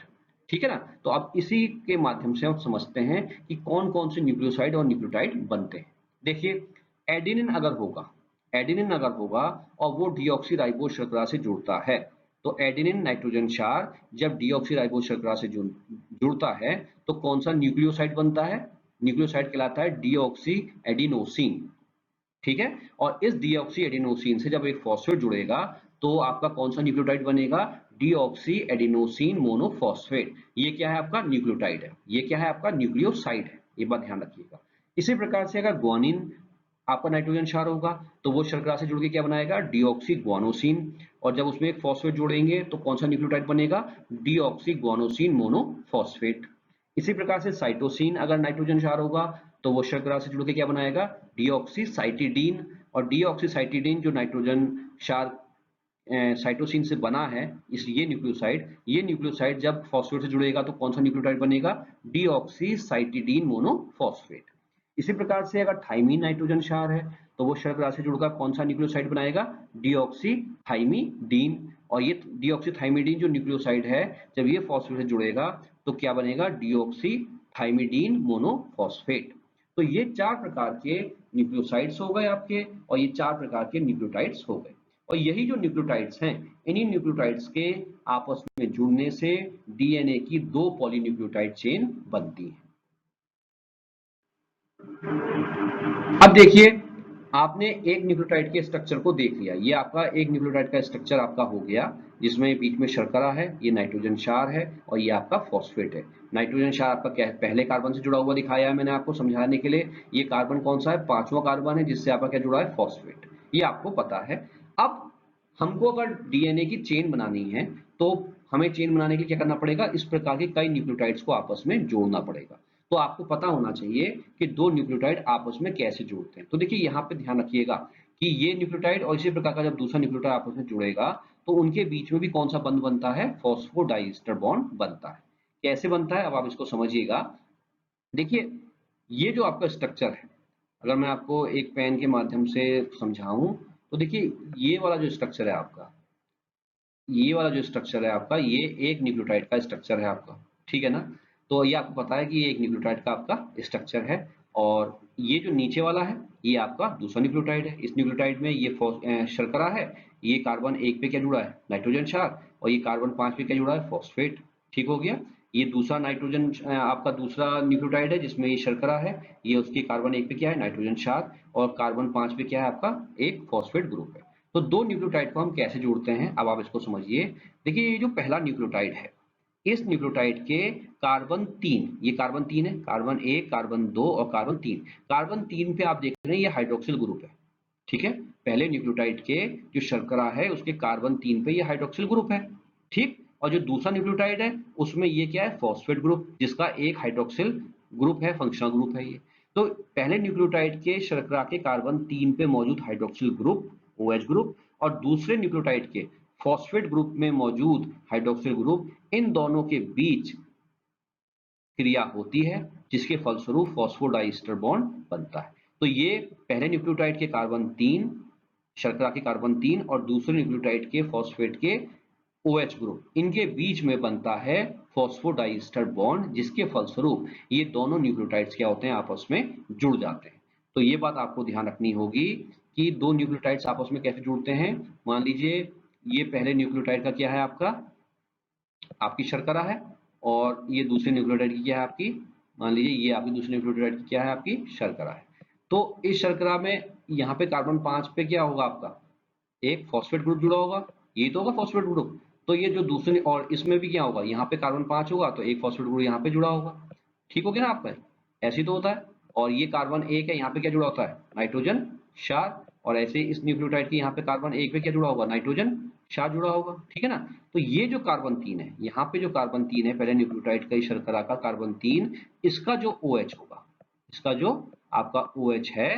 ठीक है ना। तो अब इसी के माध्यम से हम समझते हैं कि कौन कौन से न्यूक्लियोसाइड और न्यूक्लियोटाइड बनते हैं। देखिए, एडेनिन अगर होगा, एडेनिन अगर होगा और वो डीऑक्सीराइबोज शर्करा से जुड़ता है, तो एडेनिन नाइट्रोजन क्षार जब डीऑक्सीराइबोज शर्करा से जुड़ता है तो कौन सा न्यूक्लियोसाइड बनता है, न्यूक्लियोसाइड कहलाता है डीऑक्सी एडिनोसिन। ठीक है, और इस डीऑक्सी एडिनोसिन से जब एक फॉस्फेट जुड़ेगा तो आपका कौन सा न्यूक्लियोटाइड बनेगा, डीऑक्सी एडिनोसिन मोनोफॉस्फेट। ये क्या है, आपका न्यूक्लियोटाइड है। ये क्या है, आपका न्यूक्लियोसाइड है। ये बात ध्यान रखिएगा। इसी प्रकार से अगर ग्वानिन आपका नाइट्रोजन क्षार होगा तो वो शर्करा से जुड़ के क्या बनाएगा, डीऑक्सी ग्वानोसिन। और जब उसमें एक फॉस्फेट जोड़ेंगे तो कौन सा न्यूक्लियोटाइड बनेगा, डीऑक्सी ग्वानोसिन मोनोफॉस्फेट। इसी प्रकार से साइटोसिन अगर नाइट्रोजन क्षार होगा तो वो शर्करा से जुड़ के क्या बनाएगा, डीऑक्सीसाइटिडीन। और डीऑक्सीसाइटिडीन जो नाइट्रोजन क्षार साइटोसिन से बना है, इस ये न्यूक्लियोसाइड जब फॉस्फेट से जुड़ेगा तो कौन सा न्यूक्लियोटाइड बनेगा, डीऑक्सीसाइटिडीन मोनोफॉस्फेट। इसी प्रकार से अगर थाइमीन नाइट्रोजन क्षार है तो वो शर्करा से जुड़कर कौन सा न्यूक्लियोसाइड बनाएगा, डीऑक्सीथाइमिडीन। और ये डीऑक्सीथाइमिडीन जो न्यूक्लियोसाइड है जब ये फॉस्फेट से जुड़ेगा तो क्या बनेगा, डीऑक्सीथाइमिडीन मोनोफॉस्फेट। तो ये 4 प्रकार के न्यूक्लियोसाइड्स हो गए आपके, और ये 4 प्रकार के न्यूक्लियोटाइड्स हो गए। और यही जो न्यूक्लियोटाइड्स हैं, इन्हीं न्यूक्लियोटाइड्स के आपस में जुड़ने से डीएनए की 2 पॉलीन्यूक्लियोटाइड चेन बनती है। अब देखिए, आपने एक न्यूक्लियोटाइड के स्ट्रक्चर को देख लिया। ये आपका एक न्यूक्लियोटाइड का स्ट्रक्चर आपका हो गया, जिसमें बीच में शर्करा है, ये नाइट्रोजन क्षार है और ये आपका फॉस्फेट है। नाइट्रोजन क्षार आपका क्या है, पहले कार्बन से जुड़ा हुआ दिखाया है मैंने आपको समझाने के लिए। ये कार्बन कौन सा है, 5वां कार्बन है, जिससे आपका क्या जुड़ा है, फॉस्फेट। ये आपको पता है। अब हमको अगर डीएनए की चेन बनानी है तो हमें चेन बनाने के लिए क्या करना पड़ेगा, इस प्रकार के कई न्यूक्लियोटाइड्स को आपस में जोड़ना पड़ेगा। तो आपको पता होना चाहिए कि 2 न्यूक्लियोटाइड आपस में कैसे जुड़ते हैं। तो देखिए, यहाँ पे ध्यान रखिएगा कि ये न्यूक्लियोटाइड और इसी प्रकार का जब दूसरा न्यूक्लियोटाइड आपस में जुड़ेगा तो उनके बीच में भी कौन सा बंध बनता है, फॉस्फोडाइस्टर बॉन्ड बनता है। कैसे बनता है, अब आप इसको समझिएगा। देखिए, ये जो आपका स्ट्रक्चर है, अगर मैं आपको एक पेन के माध्यम से समझाऊं तो देखिए, ये वाला जो स्ट्रक्चर है आपका, ये वाला जो स्ट्रक्चर है आपका, ये एक न्यूक्लियोटाइड का स्ट्रक्चर है आपका। ठीक है ना। तो ये आपको पता है कि ये एक न्यूक्लियोटाइड का आपका स्ट्रक्चर है। और ये जो नीचे वाला है ये आपका दूसरा न्यूक्लियोटाइड है। इस न्यूक्लियोटाइड में ये शर्करा है, ये कार्बन 1 पे क्या जुड़ा है, नाइट्रोजन क्षार, और ये कार्बन 5 पे क्या जुड़ा है, फॉस्फेट। ठीक हो गया। ये दूसरा नाइट्रोजन आपका दूसरा न्यूक्लियोटाइड है जिसमें ये शर्करा है, ये उसकी कार्बन 1 पे क्या है, नाइट्रोजन क्षार, और कार्बन 5 पे क्या है आपका, एक फॉस्फेट ग्रुप है। तो 2 न्यूक्लियोटाइड को हम कैसे जोड़ते हैं, अब आप इसको समझिए। देखिए, ये जो पहला न्यूक्लियोटाइड है, इस न्यूक्लियोटाइड के कार्बन 3, ये कार्बन 3 है, कार्बन 1, कार्बन 2 और कार्बन 3। कार्बन 3 पे आप देख रहे हैं ये हाइड्रोक्सिल ग्रुप है। ठीक है, पहले न्यूक्लियोटाइड के जो शर्करा है उसके कार्बन 3 पे ये हाइड्रोक्सिल ग्रुप है। ठीक, और जो दूसरा न्यूक्लियोटाइड है उसमें ये क्या है, फॉस्फेट ग्रुप, जिसका एक हाइड्रोक्सिल ग्रुप है, फंक्शनल ग्रुप है ये। तो पहले न्यूक्लियोटाइड के शर्करा के कार्बन 3 पे मौजूद हाइड्रोक्सिल ग्रुप, OH ग्रुप, और दूसरे न्यूक्लियोटाइड के फॉस्फेट ग्रुप में मौजूद हाइड्रोक्सिल ग्रुप, इन दोनों के बीच क्रिया होती है जिसके फलस्वरूप फॉस्फोडाइस्टर बॉन्ड बनता है। तो ये पहले न्यूक्लियोटाइड के कार्बन 3, शर्करा के कार्बन 3 और दूसरे न्यूक्लियोटाइड के फॉस्फेट के OH ग्रुप, इनके बीच में बनता है फॉस्फोडाइस्टर बॉन्ड, जिसके फलस्वरूप ये दोनों न्यूक्लियोटाइड्स क्या होते हैं, आपस में जुड़ जाते हैं। तो ये बात आपको ध्यान रखनी होगी कि 2 न्यूक्लियोटाइड्स आपस में कैसे जुड़ते हैं। मान लीजिए, ये पहले न्यूक्लियोटाइड का क्या है, आपकी शर्करा है, और ये दूसरे न्यूक्लियोटाइड की क्या है, आपकी, मान लीजिए ये आपकी दूसरे न्यूक्लियोटाइड की क्या है, आपकी शर्करा है। तो इस शर्करा में यहाँ पे कार्बन 5 पे क्या होगा, आपका एक फॉस्फेट ग्रुप जुड़ा होगा, ये तो होगा फॉस्फेट ग्रुप। तो ये जो दूसरे, और इसमें भी क्या होगा, यहाँ पे कार्बन 5 होगा तो एक फॉस्फेट ग्रुप यहाँ पे जुड़ा होगा। ठीक हो गया ना आपका, ऐसे ही तो होता है। और ये कार्बन 1 है, यहाँ पे क्या जुड़ा होता है, नाइट्रोजन क्षार। और ऐसे ही इस न्यूक्लियोटाइड के यहाँ पे कार्बन 1 पे क्या जुड़ा होगा, नाइट्रोजन क्षार जुड़ा होगा। ठीक है ना। तो ये जो कार्बन 3 है, यहाँ पे जो कार्बन 3 है, पहले न्यूक्लियोटाइड का, शर्करा का कार्बन 3, इसका जो OH होगा, इसका जो आपका OH है,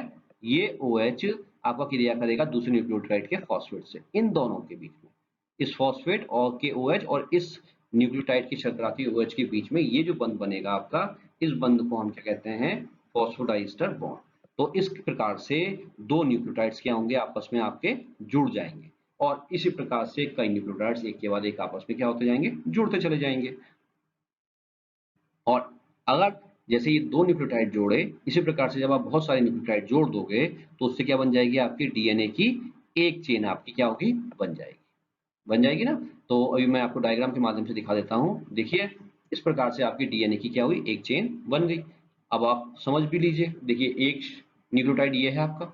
ये OH आपका क्रिया करेगा दूसरे न्यूक्लियोटाइड के फॉस्फेट से, इन दोनों के बीच में, इस फॉस्फेट और के OH और इस न्यूक्लियोटाइड की शर्करा की OH के बीच में ये जो बंध बनेगा आपका, इस बंध को हम क्या कहते हैं, फॉस्फोडाइस्टर बॉन्ड। तो इस प्रकार से दो न्यूक्लियोटाइड्स क्या होंगे, आपस में आपके जुड़ जाएंगे। और इसी प्रकार से कई न्यूक्लियोटाइड्स एक के बाद एक आपस में क्या होते जाएंगे, जुड़ते चले जाएंगे। और अगर जैसे ये दो न्यूक्लियोटाइड जोड़े, इसी प्रकार से जब आप बहुत सारे न्यूक्लियोटाइड जोड़ दोगे तो उससे क्या बन जाएगी, आपकी डीएनए की एक चेन आपकी क्या होगी, बन जाएगी, बन जाएगी ना। तो अभी मैं आपको डायग्राम के माध्यम से दिखा देता हूँ। देखिए, इस प्रकार से आपकी डीएनए की क्या हुई, एक चेन बन गई। अब आप समझ भी लीजिए, देखिए एक न्यूक्लियोटाइड ये है आपका,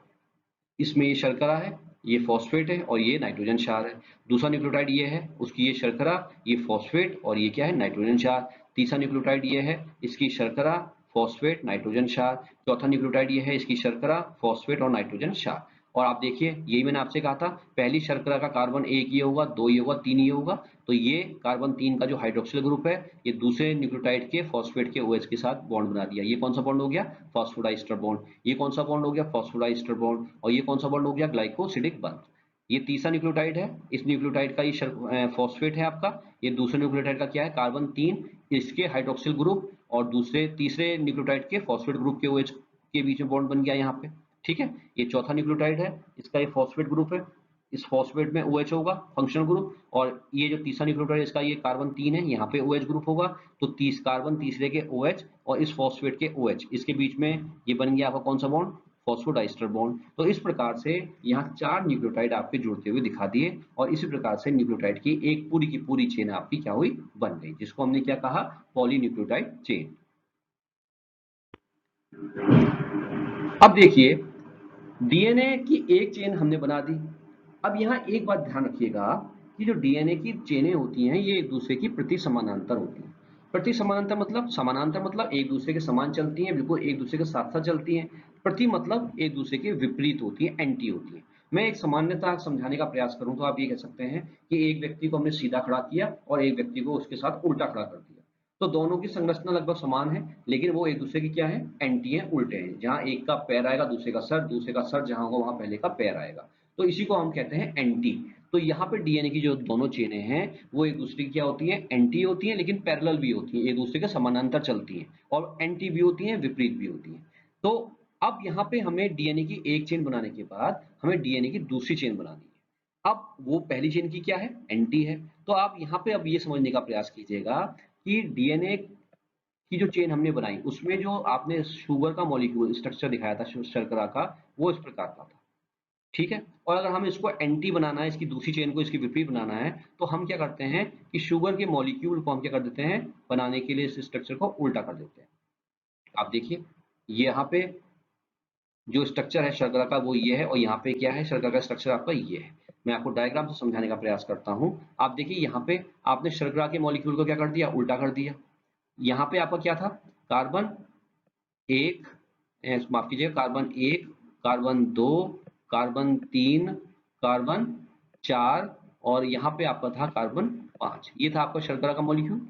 इसमें ये शर्करा है, ये फॉस्फेट है और ये नाइट्रोजन क्षार है। दूसरा न्यूक्लियोटाइड ये है, उसकी ये शर्करा, ये फॉस्फेट और ये क्या है, नाइट्रोजन क्षार। तीसरा न्यूक्लियोटाइड ये है, इसकी शर्करा, फॉस्फेट, नाइट्रोजन क्षार। चौथा न्यूक्लियोटाइड ये है, इसकी शर्करा, फॉस्फेट और नाइट्रोजन क्षार। और आप देखिए, यही मैंने आपसे कहा था, पहली शर्करा का कार्बन 1 ये होगा, 2 ये होगा, 3 ये होगा। तो ये कार्बन 3 का जो हाइड्रोक्सिल ग्रुप है, ये दूसरे न्यूक्लियोटाइड के फॉस्फेट के OH के साथ बॉन्ड बना दिया। ये कौन सा बॉन्ड हो गया, फॉस्फोडाइस्टर बॉन्ड। ये कौन सा बॉन्ड हो गया, फॉस्फोडाइस्टर बॉन्ड। और ये कौन सा बॉन्ड हो गया, ग्लाइकोसिडिक बॉन्ड। ये तीसरा न्यूक्लियोटाइड है, इस न्यूक्लियोटाइड का ये फॉस्फेट है आपका। ये दूसरे न्यूक्लियोटाइड का क्या है, कार्बन 3, इसके हाइड्रोक्सिल ग्रुप और दूसरे तीसरे न्यूक्लियोटाइड के फॉस्फेट ग्रुप के OH के बीच में बॉन्ड बन गया यहाँ पे। ठीक है। ये चौथा न्यूक्लियोटाइड है, इसका ये फॉस्फेट ग्रुप है, इस फॉस्फेट में OH होगा, फंक्शनल ग्रुप। और ये जो तीसरा न्यूक्लियोटाइड है, इसका ये कार्बन 3 है, यहाँ पे OH ग्रुप होगा। तो कार्बन तीसरे के OH और इस फॉस्फेट के OH, इसके बीच में ये बन गया आपका कौन सा बॉन्ड, फॉस्फोडाइस्टर बॉन्ड। तो इस प्रकार से यहाँ 4 न्यूक्लियोटाइड आपके जुड़ते हुए दिखा दिए। और इसी प्रकार से न्यूक्लियोटाइड की एक पूरी की पूरी चेन आपकी क्या हुई, बन गई, जिसको हमने क्या कहा, पॉलीन्यूक्लियोटाइड चेन। अब देखिए, डीएनए की एक चेन हमने बना दी। अब यहाँ एक बात ध्यान रखिएगा कि जो डीएनए की चेनें होती हैं, ये एक दूसरे की प्रति समानांतर होती हैं। प्रति समानांतर मतलब, समानांतर मतलब एक दूसरे के समान चलती हैं, बिल्कुल एक दूसरे के साथ साथ चलती हैं। प्रति मतलब एक दूसरे के विपरीत होती है, एंटी होती है। मैं एक सामान्यता समझाने का प्रयास करूं तो आप ये कह सकते हैं कि एक व्यक्ति को हमने सीधा खड़ा किया और एक व्यक्ति को उसके साथ उल्टा खड़ा कर दिया। तो दोनों की संरचना लगभग समान है, लेकिन वो एक दूसरे की क्या है, एंटी है, उल्टे हैं। जहां एक का पैर आएगा दूसरे का सर, दूसरे का सर जहां होगा वहां पहले का पैर आएगा। तो इसी को हम कहते हैं एंटी। तो यहाँ पे डीएनए की जो दोनों चेनें हैं, वो एक दूसरे की क्या होती हैं, एंटी होती हैं, लेकिन पैरेलल भी होती हैं, एक दूसरे के समानांतर चलती हैं। और एंटी भी होती हैं, विपरीत भी होती हैं। तो अब यहाँ पे हमें डीएनए की एक चेन बनाने के बाद हमें डीएनए की दूसरी चेन बनानी है। अब वो पहली चेन की क्या है, एंटी है। तो आप यहाँ पे अब ये समझने का प्रयास कीजिएगा कि डीएनए की जो चेन हमने बनाई, उसमें जो आपने शुगर का मॉलिक्यूल स्ट्रक्चर दिखाया था, शर्करा का, वो इस प्रकार का था। ठीक है। और अगर हम इसको एंटी बनाना है, इसकी दूसरी चेन को इसकी विपरीत बनाना है, तो हम क्या करते हैं कि शुगर के मॉलिक्यूल को हम क्या कर देते हैं, बनाने के लिए इस स्ट्रक्चर को उल्टा कर देते हैं। आप देखिए, ये यहाँ पे जो स्ट्रक्चर है शर्करा का वो ये है, और यहाँ पे क्या है, शर्करा का स्ट्रक्चर आपका ये है। मैं आपको डायग्राम से समझाने का प्रयास करता हूँ। आप देखिए, यहाँ पे आपने शर्करा के मॉलिक्यूल को क्या कर दिया, उल्टा कर दिया। यहाँ पे आपका क्या था, कार्बन 1, माफ कीजिएगा, कार्बन 1, कार्बन 2, कार्बन 3, कार्बन 4, और यहाँ पे आपका था कार्बन 5। ये था आपका शर्करा का मॉलिक्यूल।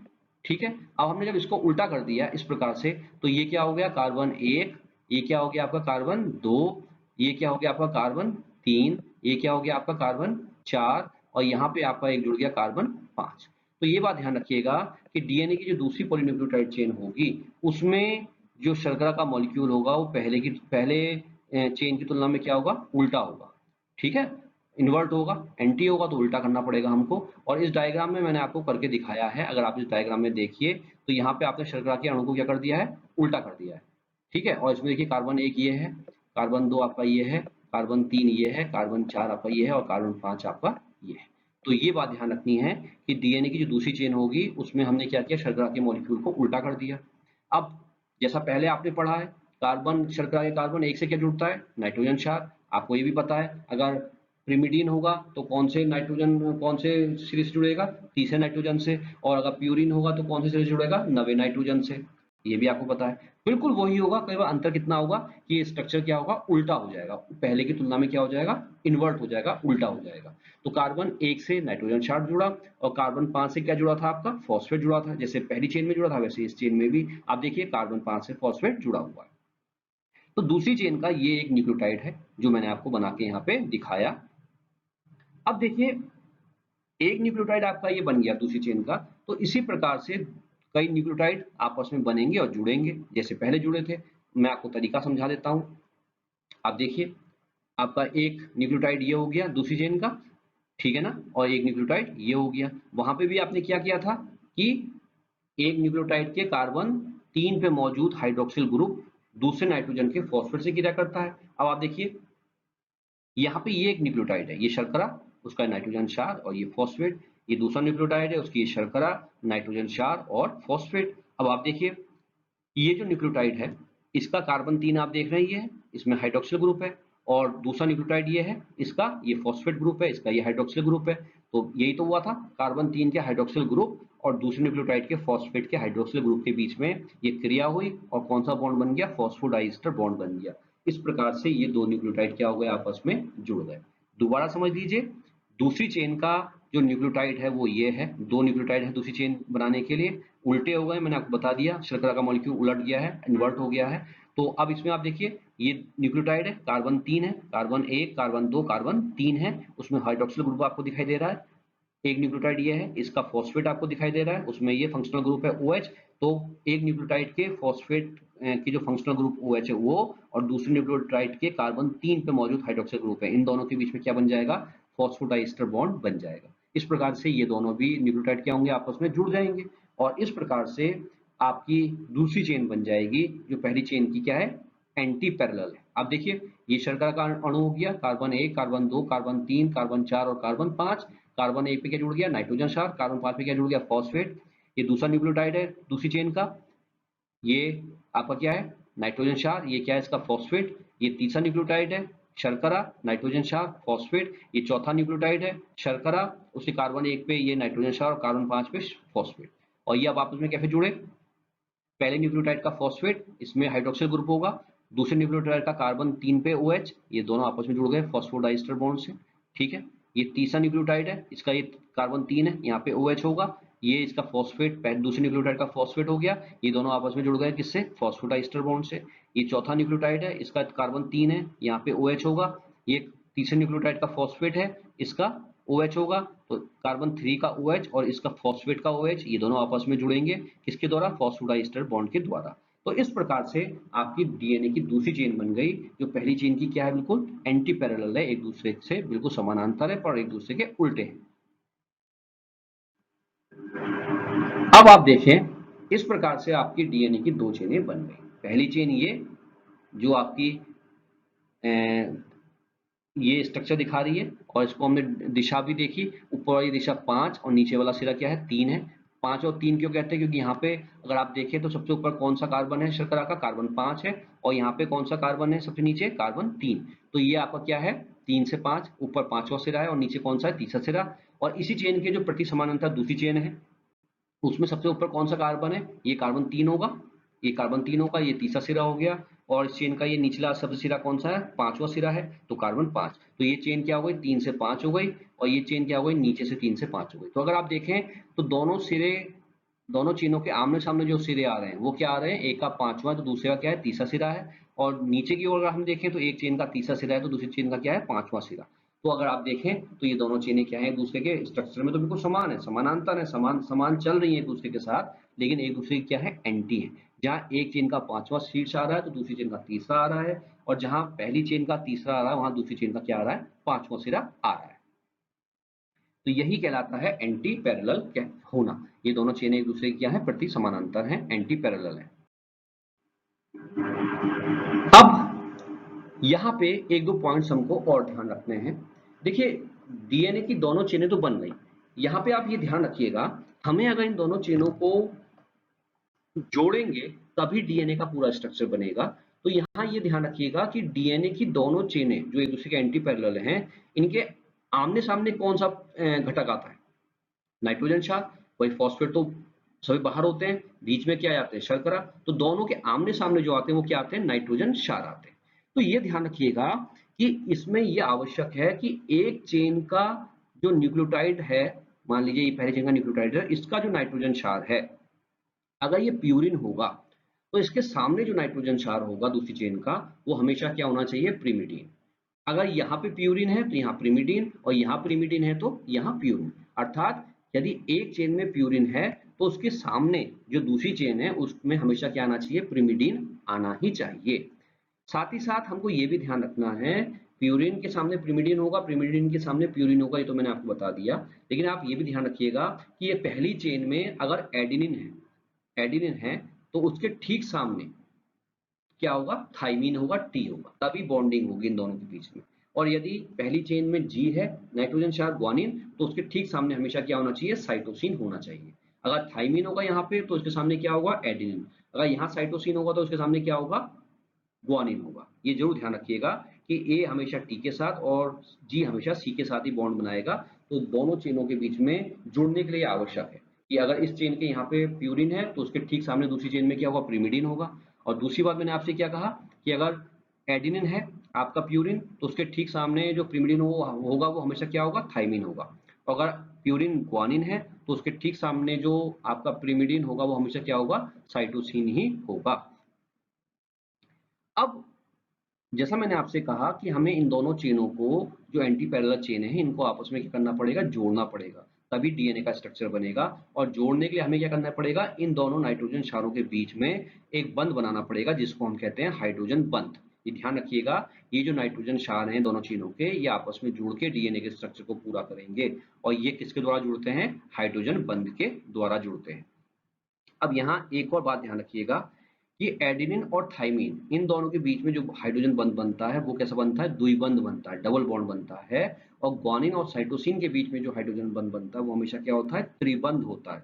ठीक है। अब हमने जब इसको उल्टा कर दिया इस प्रकार से, तो ये क्या हो गया, कार्बन 1, ये क्या हो गया आपका कार्बन 2, ये क्या हो गया आपका कार्बन 3, ये क्या हो गया आपका कार्बन 4, और यहाँ पे आपका एक जुड़ गया कार्बन 5। तो ये बात ध्यान रखिएगा कि डीएनए की जो दूसरी पॉलीन्यूक्लियोटाइड चेन होगी, उसमें जो शर्करा का मॉलिक्यूल होगा वो पहले चेन की तुलना में क्या होगा, उल्टा होगा। ठीक है। इन्वर्ट होगा, एंटी होगा तो उल्टा करना पड़ेगा हमको। और इस डायग्राम में मैंने आपको करके दिखाया है, अगर आप इस डायग्राम में देखिए तो यहाँ पे आपने शर्करा के अणु को क्या कर दिया है, उल्टा कर दिया है। ठीक है। और इसमें देखिए, कार्बन 1 ये है, कार्बन 2 आपका ये है, कार्बन 3 ये है, कार्बन 4 आपका ये है, और कार्बन 5 आपका ये है। तो ये बात ध्यान रखनी है कि डीएनए की जो दूसरी चेन होगी, उसमें हमने क्या किया, शर्करा के मॉलिक्यूल को उल्टा कर दिया। अब जैसा पहले आपने पढ़ा है, कार्बन शर्करा के कार्बन 1 से क्या जुड़ता है, नाइट्रोजन क्षार। आपको ये भी पता है, अगर प्रिमिडीन होगा तो कौन से सीरीज से जुड़ेगा, तीसरे नाइट्रोजन से। और अगर प्यूरिन होगा तो कौन से सीरीज से जुड़ेगा, नवे नाइट्रोजन से। ये भी आपको पता है। बिल्कुल वही होगा, केवल अंतर कितना होगा कि ये स्ट्रक्चर क्या होगा, उल्टा हो जाएगा, पहले की तुलना में क्या हो जाएगा, इन्वर्ट हो जाएगा, उल्टा हो जाएगा। तो कार्बन 1 से नाइट्रोजन 6 जुड़ा और कार्बन 5 से क्या जुड़ा था आपका, फॉस्फेट जुड़ा था। जैसे पहली चेन में जुड़ा था वैसे इस चेन में भी आप देखिए कार्बन 5 से फॉस्फेट जुड़ा हुआ है। तो दूसरी चेन का ये एक न्यूक्लियोटाइड है जो मैंने आपको बना के यहाँ पे दिखाया। अब देखिए एक न्यूक्लियोटाइड आपका ये बन गया दूसरी चेन का, तो इसी प्रकार से कई न्यूक्लियोटाइड आपस में बनेंगे और जुड़ेंगे जैसे पहले जुड़े थे। मैं आपको तरीका समझा देता हूँ। आप देखिए आपका एक न्यूक्लियोटाइड ये हो गया दूसरी चेन का, ठीक है ना, और एक न्यूक्लियोटाइड ये हो गया। वहां पे भी आपने क्या किया था कि एक न्यूक्लियोटाइड के कार्बन 3 पे मौजूद हाइड्रोक्सिल ग्रुप दूसरे नाइट्रोजन के फॉस्फेट से क्रिया करता है। अब आप देखिए यहाँ पे ये एक न्यूक्लियोटाइड है, ये शर्करा, उसका नाइट्रोजन क्षार और ये फॉस्फेट। ये दूसरा न्यूक्लियोटाइड है, उसकी ये शर्करा, नाइट्रोजन क्षार और फॉस्फेट। अब आप देखिए ये जो न्यूक्लियोटाइड है इसका कार्बन 3 आप देख रहे हैं, ये है, इसमें हाइड्रोक्सिल ग्रुप है। और दूसरा न्यूक्लियोटाइड ये है, इसका ये फॉस्फेट ग्रुप है, इसका ये हाइड्रोक्सिल ग्रुप है। तो यही तो हुआ था, कार्बन 3 के हाइड्रोक्सिल ग्रुप और दूसरे न्यूक्लियोटाइड के फॉस्फेट के हाइड्रोक्सिल ग्रुप के बीच में ये क्रिया हुई और कौन सा बॉन्ड बन गया, फॉस्फोडाइस्टर बॉन्ड बन गया। इस प्रकार से ये दो न्यूक्लियोटाइड क्या हो गए, आपस में जुड़ गए। दोबारा समझ लीजिए, दूसरी चेन का जो न्यूक्लियोटाइड है वो ये है, दो न्यूक्लियोटाइड है दूसरी चेन बनाने के लिए, उल्टे हो गए, मैंने आपको बता दिया, शर्करा का मॉलिक्यूल उलट गया है, इन्वर्ट हो गया है। तो अब इसमें आप देखिए ये न्यूक्लियोटाइड है, कार्बन 3 है, कार्बन 1, कार्बन 2, कार्बन 3 है, उसमें हाइड्रोक्सिल ग्रुप आपको दिखाई दे रहा है। एक न्यूक्लियोटाइड ये है, इसका फॉस्फेट आपको दिखाई दे रहा है, उसमें ये फंक्शनल ग्रुप है OH। तो एक न्यूक्लियोटाइड के फॉस्फेट की जो फंक्शनल ग्रुप OH है वो, और दूसरे न्यूक्लियोटाइड के कार्बन 3 पे मौजूद हाइड्रोक्सिल ग्रुप है, इन दोनों के बीच में क्या बन जाएगा, फॉस्फोडाइस्टर बॉन्ड बन जाएगा। इस प्रकार से ये दोनों भी न्यूक्लियोटाइड क्या होंगे, आपस में जुड़ जाएंगे और इस प्रकार से आपकी दूसरी चेन बन जाएगी जो पहली चेन की क्या है, एंटी पैरेलल है। आप देखिए ये शर्करा का अणु हो गया, कार्बन 1, कार्बन 2, कार्बन 3, कार्बन 4 और कार्बन 5। कार्बन 1 पे क्या जुड़ गया, नाइट्रोजन क्षार, कार्बन 5 पे क्या जुड़ गया, फॉस्फेट। ये दूसरा न्यूक्लियोटाइड है दूसरी चेन का, ये आपका क्या है, नाइट्रोजन क्षार, ये क्या है इसका, फॉस्फेट। ये तीसरा न्यूक्लियोटाइड है शर्करा, नाइट्रोजन क्षार, फॉस्फेट। ये चौथा न्यूक्लियोटाइड है शर्करा, उसके कार्बन 1 पे ये नाइट्रोजन क्षार और कार्बन 5 पे फॉस्फेट। और ये अब आपस में कैसे जुड़े, पहले न्यूक्लियोटाइड का फॉस्फेट, इसमें हाइड्रोक्सिल ग्रुप होगा, दूसरे न्यूक्लियोटाइड का कार्बन 3 पे OH, ये दोनों आपस में जुड़ गए फॉस्फोडाइस्टर बॉन्ड से, ठीक है। ये तीसरा न्यूक्लियोटाइड है, इसका ये कार्बन 3 है, यहाँ पे OH होगा, ये इसका फॉस्फेट दूसरे न्यूक्लियोटाइड का फॉस्फेट हो गया, ये दोनों आपस में जुड़ गए किससे, फॉस्फोडाइस्टर बॉन्ड से। ये चौथा न्यूक्लियोटाइड है, इसका कार्बन 3 है, यहाँ पे OH होगा, ये तीसरे न्यूक्लियोटाइड का फॉस्फेट है, इसका OH होगा। तो कार्बन 3 का OH और इसका फॉस्फेट का OH, ये दोनों आपस में जुड़ेंगे किसके द्वारा, फॉस्फोडाइस्टर बॉन्ड के द्वारा। तो इस प्रकार से आपकी डीएनए की दूसरी चेन बन गई, जो पहली चेन की क्या है, बिल्कुल एंटी पैरेलल है, एक दूसरे से बिल्कुल समानांतर है पर एक दूसरे के उल्टे हैं। अब आप देखें इस प्रकार से आपकी डीएनए की दो चेनें बन गई। पहली चेन ये जो आपकी ये स्ट्रक्चर दिखा रही है और इसको हमने दिशा भी देखी, ऊपर वाली दिशा 5 और नीचे वाला सिरा क्या है, 3 है। 5 और 3 क्यों कहते हैं, क्योंकि यहाँ पे अगर आप देखें तो सबसे ऊपर कौन सा कार्बन है शर्करा का, कार्बन 5 है, और यहाँ पे कौन सा कार्बन है सबसे नीचे, कार्बन 3। तो ये आपका क्या है, 3 से 5, ऊपर 5वां सिरा है और नीचे कौन सा है, तीसरा सिरा। और इसी चेन के जो प्रति समानांतर दूसरी चेन है उसमें सबसे ऊपर कौन सा कार्बन है, ये कार्बन 3 होगा, ये कार्बन 3 होगा, ये तीसरा सिरा हो गया। और इस चेन का ये निचला सबसे सिरा कौन सा है, 5वां सिरा है, तो कार्बन 5। तो ये चेन क्या हो गई, 3 से 5 हो गई, और ये चेन क्या हो गई, नीचे से 3 से 5 हो गई। तो अगर आप देखें तो दोनों सिरे, दोनों चेनों के आमने सामने जो सिरे आ रहे हैं वो क्या आ रहे हैं, एक का 5वां तो दूसरे का क्या है, तीसरा सिरा है। और नीचे की ओर अगर हम देखें तो एक चेन का तीसरा सिरा है तो दूसरी चेन का क्या है, 5वां सिरा। तो अगर आप देखें तो ये दोनों चेनें क्या है, एक दूसरे के स्ट्रक्चर में तो बिल्कुल समान है, समानांतर है, समान समान चल रही है एक दूसरे के साथ, लेकिन एक दूसरे की क्या है, एंटी है। जहाँ एक चेन का 5वां शीर्ष आ रहा है तो दूसरी चेन का तीसरा आ रहा है, और जहाँ पहली चेन का तीसरा आ रहा है वहां दूसरी चेन का क्या आ रहा है, 5वां सिरा आ रहा है। तो यही कहलाता है एंटी पैरेलल होना। ये दोनों चेनें एक दूसरे की क्या है, प्रति समानांतर हैं, एंटी पैरेलल है। अब यहाँ पे एक दो पॉइंट्स हमको और ध्यान रखने हैं। देखिए डीएनए की दोनों चेनें तो बन गई, यहाँ पे आप ये ध्यान रखिएगा, हमें अगर इन दोनों चेनों को जोड़ेंगे तभी डीएनए का पूरा स्ट्रक्चर बनेगा। तो यहाँ ये ध्यान रखिएगा कि डीएनए की दोनों चेनें जो एक दूसरे के एंटी पैरेलल हैं, इनके आमने सामने कौन सा घटक आता है? नाइट्रोजन क्षार। वही फॉस्फेट तो सभी बाहर होते हैं, बीच में क्या आते हैं? शर्करा। तो दोनों के आमने सामने जो आते हैं वो क्या आते हैं? नाइट्रोजन क्षार आते हैं। तो ये ध्यान रखिएगा कि इसमें ये आवश्यक है कि एक चेन का जो न्यूक्लियोटाइड है, मान लीजिए ये पहले चेन का न्यूक्लियोटाइड है, इसका जो नाइट्रोजन क्षार है, अगर ये प्यूरिन होगा तो इसके सामने जो नाइट्रोजन क्षार होगा दूसरी चेन का, वो हमेशा क्या होना चाहिए? प्रिमिडीन। अगर यहाँ पे प्यूरिन है तो यहाँ प्रिमिडीन, और यहाँ प्रिमिडीन है तो यहाँ प्यूरिन। अर्थात यदि एक चेन में प्यूरिन है तो उसके सामने जो दूसरी चेन है उसमें हमेशा क्या आना चाहिए? प्रिमिडीन आना ही चाहिए। साथ ही साथ हमको ये भी ध्यान रखना है, प्यूरिन के सामने प्रिमिडीन होगा, प्रिमिडीन के सामने प्यूरिन होगा, ये तो मैंने आपको बता दिया। लेकिन आप ये भी ध्यान रखिएगा कि ये पहली चेन में अगर एडिनिन है तो उसके ठीक सामने क्या होगा? थाइमीन होगा, टी होगा, तभी बॉन्डिंग होगी इन दोनों के बीच में। और यदि पहली चेन में जी है, नाइट्रोजन क्षार ग्वानिन, तो उसके ठीक सामने हमेशा क्या होना चाहिए? साइटोसिन होना चाहिए। अगर थाइमीन होगा यहाँ पे तो उसके सामने क्या होगा? एडिनिन। अगर यहाँ साइटोसिन होगा तो उसके सामने क्या होगा? ग्वानिन होगा। ये जरूर ध्यान रखिएगा कि ए हमेशा टी के साथ और जी हमेशा सी के साथ ही बॉन्ड बनाएगा। तो दोनों चेनों के बीच में जुड़ने के लिए आवश्यक है कि अगर इस चेन के यहाँ पे प्यूरिन है तो उसके ठीक सामने दूसरी चेन में क्या होगा? प्रिमिडीन होगा। और दूसरी बात मैंने आपसे क्या कहा कि अगर एडिनिन है आपका प्यूरिन, तो उसके ठीक सामने जो प्रिमिडीन होगा वो हमेशा क्या होगा? थाइमिन होगा। और अगर प्यूरिन ग्वानिन है तो उसके ठीक सामने जो आपका प्रिमिडीन होगा वो हमेशा क्या होगा? साइटोसिन ही होगा। अब जैसा मैंने आपसे कहा कि हमें इन दोनों चेनों को, जो एंटी पैरेलल चेन है, इनको आपस में क्या करना पड़ेगा? जोड़ना पड़ेगा, तभी डीएनए का स्ट्रक्चर बनेगा। और जोड़ने के लिए हमें क्या करना पड़ेगा? इन दोनों नाइट्रोजन क्षारों के बीच में एक बंध बनाना पड़ेगा जिसको हम कहते हैं हाइड्रोजन बंध। ये ध्यान रखिएगा, ये जो नाइट्रोजन क्षार हैं दोनों चेनों के, ये आपस में जुड़ के डीएनए के स्ट्रक्चर को पूरा करेंगे। और ये किसके द्वारा जुड़ते हैं? हाइड्रोजन बंध के द्वारा जुड़ते हैं। अब यहाँ एक और बात ध्यान रखिएगा कि एडेनिन और थाइमिन, इन दोनों के बीच में जो हाइड्रोजन बंध बनता है वो कैसा बनता है? द्विबंध बनता है, डबल बॉन्ड बनता है। और ग्वानिन और साइटोसिन के बीच में जो हाइड्रोजन बंध बनता है वो हमेशा क्या होता है? त्रिबंध होता है।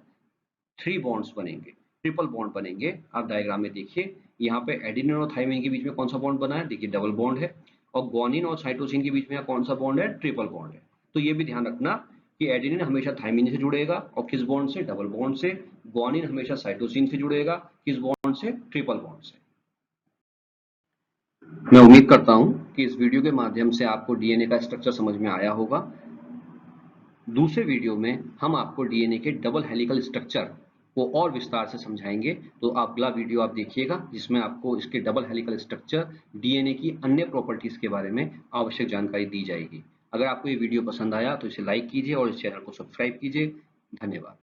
थ्री बॉन्ड्स बनेंगे, ट्रिपल बॉन्ड बनेंगे। आप डायग्राम में देखिए, यहाँ पे एडेनिन और थाइमिन के बीच में कौन सा बॉन्ड बना है? देखिए डबल बॉन्ड है। और ग्वानिन और साइटोसिन के बीच में कौन सा बॉन्ड है? ट्रिपल बॉन्ड है। तो ये भी ध्यान रखना कि एडेनिन हमेशा थाइमिन से जुड़ेगा और किस बॉन्ड से? डबल बॉन्ड से। ग्वानिन हमेशा साइटोसिन से जुड़ेगा, किस बॉन्ड से? ट्रिपल बॉन्ड से। मैं उम्मीद करता हूं कि इस वीडियो के माध्यम से आपको डीएनए का स्ट्रक्चर समझ में आया होगा। दूसरे वीडियो में हम आपको डीएनए के डबल हेलिकल स्ट्रक्चर को और विस्तार से समझाएंगे। तो अगला वीडियो आप देखिएगा जिसमें आपको इसके डबल हेलिकल स्ट्रक्चर, डीएनए की अन्य प्रॉपर्टीज के बारे में आवश्यक जानकारी दी जाएगी। अगर आपको ये वीडियो पसंद आया तो इसे लाइक कीजिए और इस चैनल को सब्सक्राइब कीजिए। धन्यवाद।